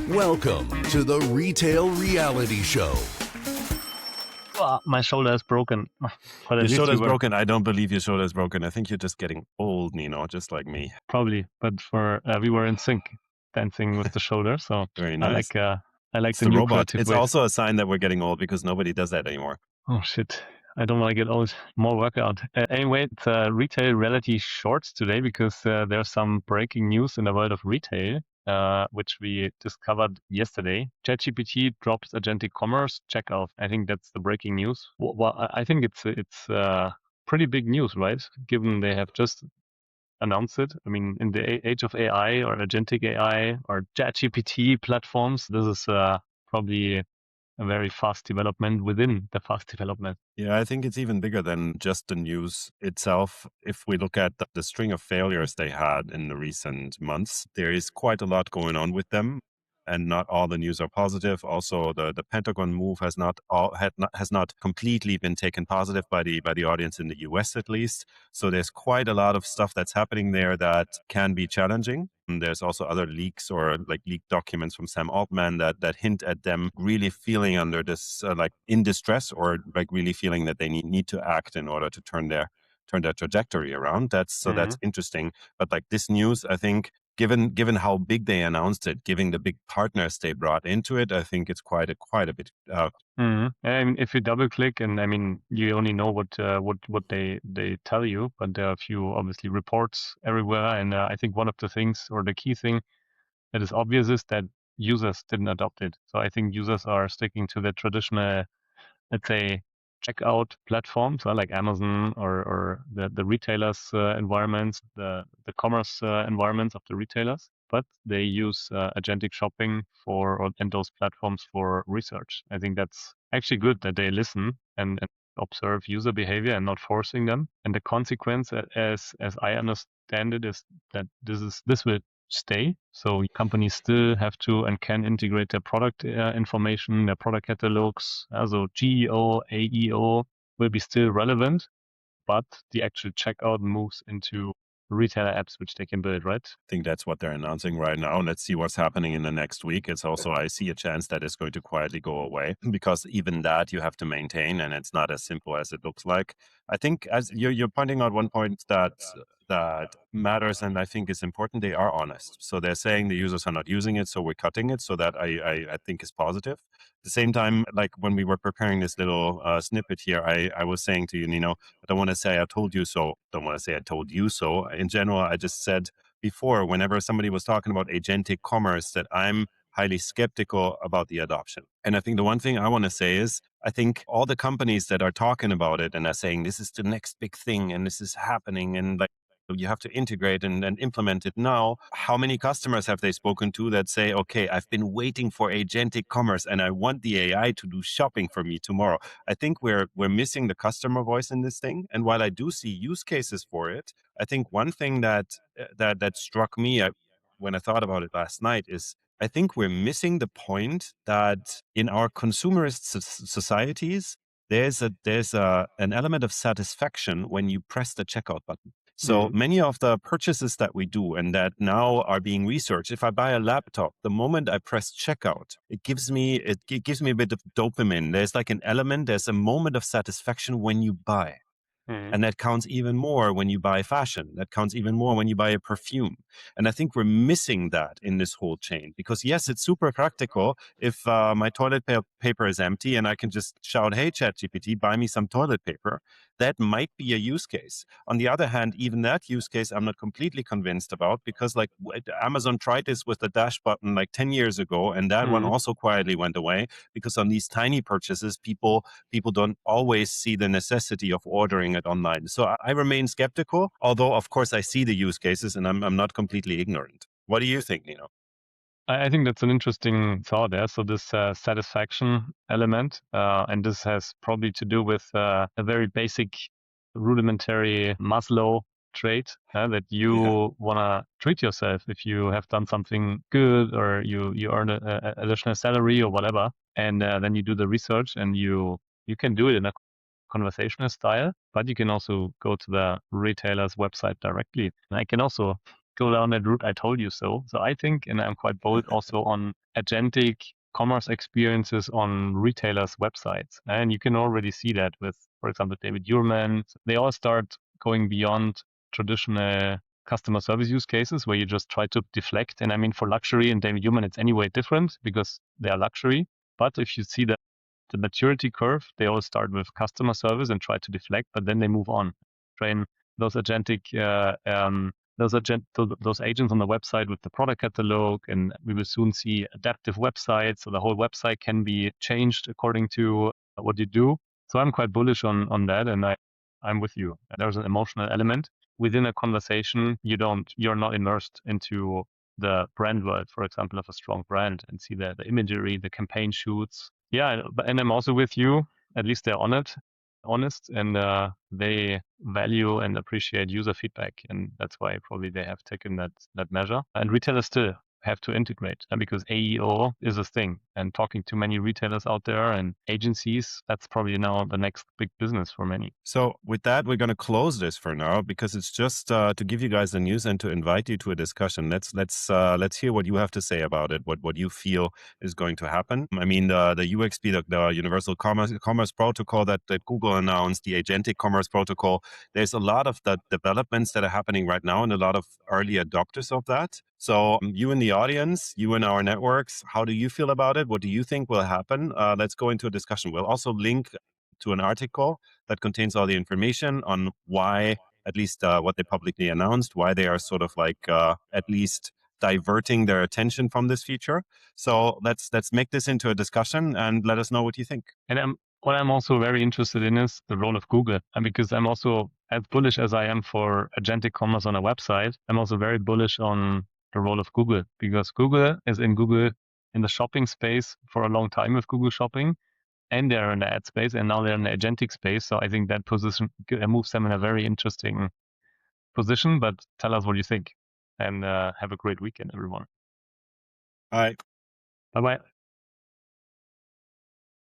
Welcome to the Retail Reality Show. My shoulder is broken. But at Your least shoulder you is were. broken. I don't believe your shoulder is broken. I think you're just getting old, Nino, just like me. Probably, but we were in sync, dancing with the shoulder. So Very I nice. like It's the the new robot. creative It's way. also a sign that we're getting old because nobody does that anymore. Oh shit! I don't want to get old. More workout. Anyway, it's retail reality shorts today because there's some breaking news in the world of retail, which we discovered yesterday. ChatGPT drops agentic commerce checkout. I think that's the breaking news. Well, I think it's pretty big news, right? Given they have just announced it. I mean, in the age of AI or agentic AI or ChatGPT platforms, this is probably a very fast development within the fast development. Yeah, I think it's even bigger than just the news itself. If we look at the string of failures they had in the recent months, there is quite a lot going on with them. And not all the news are positive. Also, the Pentagon move has not completely been taken positive by the audience in the US at least. So there's quite a lot of stuff that's happening there that can be challenging. And there's also other leaks or like leaked documents from Sam Altman that hint at them really feeling under this like in distress or like really feeling that they need to act in order to turn their trajectory around. That's interesting. But like this news, I think, given how big they announced it, given the big partners they brought into it, I think it's quite a bit. I mean, if you double click, and I mean, you only know what they tell you, but there are a few obviously reports everywhere, and I think one of the things or the key thing that is obvious is that users didn't adopt it. So I think users are sticking to the traditional, let's say, checkout platforms like Amazon or the retailers' environments, the commerce environments of the retailers. But they use agentic shopping and those platforms for research. I think that's actually good that they listen and observe user behavior and not forcing them. And the consequence, as I understand it, is that this will stay. So companies still have to and can integrate their product information, their product catalogs. So GEO, AEO will be still relevant, but the actual checkout moves into retailer apps which they can build, right? I think that's what they're announcing right now. Let's see what's happening in the next week. It's also, I see a chance that it's going to quietly go away because even that you have to maintain and it's not as simple as it looks like. I think as you're pointing out one point that matters and I think is important, they are honest. So they're saying the users are not using it, so we're cutting it. So that I think is positive. At the same time, like when we were preparing this little snippet here, I was saying to you, Nino, I don't want to say I told you so. Don't want to say I told you so. In general, I just said before, whenever somebody was talking about agentic commerce, that I'm highly skeptical about the adoption. And I think the one thing I want to say is, I think all the companies that are talking about it and are saying this is the next big thing and this is happening and like you have to integrate and implement it now. How many customers have they spoken to that say, okay, I've been waiting for agentic commerce and I want the AI to do shopping for me tomorrow? I think we're missing the customer voice in this thing. And while I do see use cases for it, I think one thing that struck me when I thought about it last night is I think we're missing the point that in our consumerist societies, there's an element of satisfaction when you press the checkout button. So many of the purchases that we do and that now are being researched, if I buy a laptop, the moment I press checkout, it gives me a bit of dopamine. There's like an element, there's a moment of satisfaction when you buy. And that counts even more when you buy fashion. That counts even more when you buy a perfume. And I think we're missing that in this whole chain because yes, it's super practical if my toilet paper is empty and I can just shout, hey, ChatGPT, buy me some toilet paper. That might be a use case. On the other hand, even that use case, I'm not completely convinced about because like Amazon tried this with the dash button like 10 years ago. And that one also quietly went away because on these tiny purchases, people don't always see the necessity of ordering it online. So I remain skeptical, although of course I see the use cases and I'm not completely ignorant. What do you think, Nino? I think that's an interesting thought there. So this satisfaction element, and this has probably to do with a very basic rudimentary Maslow trait that you want to treat yourself if you have done something good or you earn a additional salary or whatever. And then you do the research and you can do it in a conversational style, but you can also go to the retailer's website directly. And I can also go down that route, I told you so. So I think, and I'm quite bold also on agentic commerce experiences on retailers' websites. And you can already see that with, for example, David Yurman. They all start going beyond traditional customer service use cases where you just try to deflect. And I mean, for luxury and David Yurman, it's anyway different because they are luxury. But if you see the maturity curve, they all start with customer service and try to deflect, but then they move on. Train those agentic those agents on the website with the product catalog, and we will soon see adaptive websites, so the whole website can be changed according to what you do. So I'm quite bullish on that, and I'm with you. There's an emotional element within a conversation. You're not immersed into the brand world, for example, of a strong brand, and see the imagery, the campaign shoots. Yeah, and I'm also with you. At least they're honest, and they value and appreciate user feedback, and that's why probably they have taken that measure. And retailers still have to integrate, because AEO is a thing. And talking to many retailers out there and agencies, that's probably now the next big business for many. So with that, we're going to close this for now, because it's just to give you guys the news and to invite you to a discussion. Let's hear what you have to say about it. What you feel is going to happen. I mean, the UXP, the Universal Commerce Protocol that Google announced, the Agentic Commerce Protocol. There's a lot of the developments that are happening right now, and a lot of early adopters of that. So you in the audience, you in our networks, how do you feel about it? What do you think will happen? Let's go into a discussion. We'll also link to an article that contains all the information on why, at least what they publicly announced, why they are sort of like at least diverting their attention from this feature. So let's make this into a discussion and let us know what you think. And what I'm also very interested in is the role of Google. And because I'm also, as bullish as I am for agentic commerce on a website, I'm also very bullish on the role of Google, because Google is in the shopping space for a long time with Google Shopping, and they're in the ad space, and now they're in the agentic space. So I think that position moves them in a very interesting position. But tell us what you think, and have a great weekend, everyone. Bye. Bye-bye.